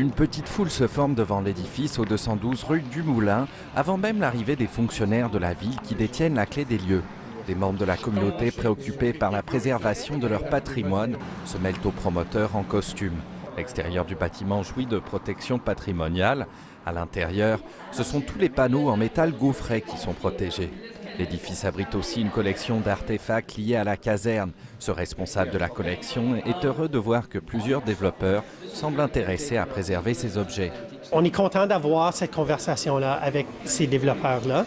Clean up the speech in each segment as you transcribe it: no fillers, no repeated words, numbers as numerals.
Une petite foule se forme devant l'édifice au 212 rue du Moulin, avant même l'arrivée des fonctionnaires de la ville qui détiennent la clé des lieux. Des membres de la communauté préoccupés par la préservation de leur patrimoine se mêlent aux promoteurs en costume. L'extérieur du bâtiment jouit de protection patrimoniale. À l'intérieur, ce sont tous les panneaux en métal gaufré qui sont protégés. L'édifice abrite aussi une collection d'artefacts liés à la caserne. Ce responsable de la collection est heureux de voir que plusieurs développeurs semblent intéressés à préserver ces objets. On est content d'avoir cette conversation-là avec ces développeurs-là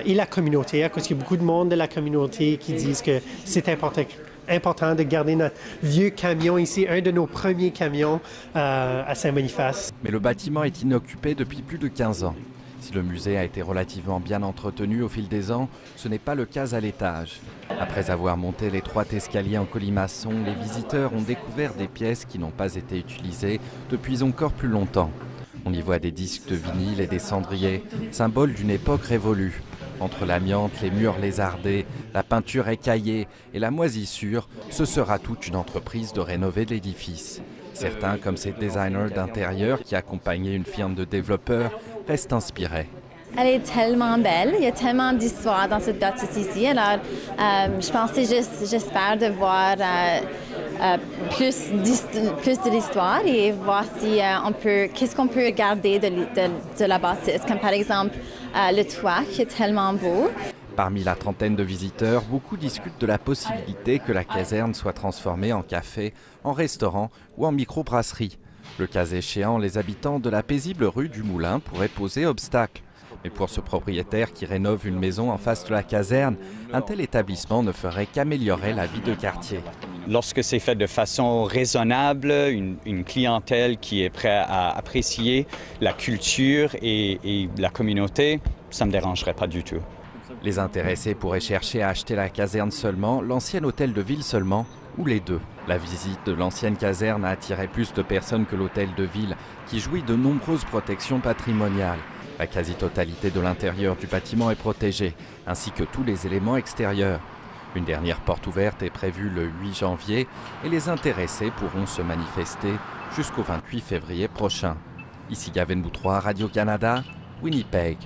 et la communauté, parce qu'il y a beaucoup de monde de la communauté qui disent que c'est important de garder notre vieux camion ici, un de nos premiers camions à Saint-Boniface. Mais le bâtiment est inoccupé depuis plus de 15 ans. Si le musée a été relativement bien entretenu au fil des ans, ce n'est pas le cas à l'étage. Après avoir monté l'étroit escalier en colimaçon, les visiteurs ont découvert des pièces qui n'ont pas été utilisées depuis encore plus longtemps. On y voit des disques de vinyle et des cendriers, symboles d'une époque révolue. Entre l'amiante, les murs lézardés, la peinture écaillée et la moisissure, ce sera toute une entreprise de rénover l'édifice. Certains, comme ces designers d'intérieur qui accompagnaient une firme de développeurs, restent inspirés. Elle est tellement belle, il y a tellement d'histoires dans cette bâtisse ici. Alors, j'espère de voir plus de l'histoire et voir si qu'est-ce qu'on peut garder de la bâtisse, comme par exemple le toit qui est tellement beau. Parmi la trentaine de visiteurs, beaucoup discutent de la possibilité que la caserne soit transformée en café, en restaurant ou en microbrasserie. Le cas échéant, les habitants de la paisible rue du Moulin pourraient poser obstacle. Mais pour ce propriétaire qui rénove une maison en face de la caserne, un tel établissement ne ferait qu'améliorer la vie de quartier. Lorsque c'est fait de façon raisonnable, une clientèle qui est prête à apprécier la culture et la communauté, ça ne me dérangerait pas du tout. Les intéressés pourraient chercher à acheter la caserne seulement, l'ancien hôtel de ville seulement, ou les deux. La visite de l'ancienne caserne a attiré plus de personnes que l'hôtel de ville, qui jouit de nombreuses protections patrimoniales. La quasi-totalité de l'intérieur du bâtiment est protégée, ainsi que tous les éléments extérieurs. Une dernière porte ouverte est prévue le 8 janvier et les intéressés pourront se manifester jusqu'au 28 février prochain. Ici Gavin Boutroy, Radio-Canada, Winnipeg.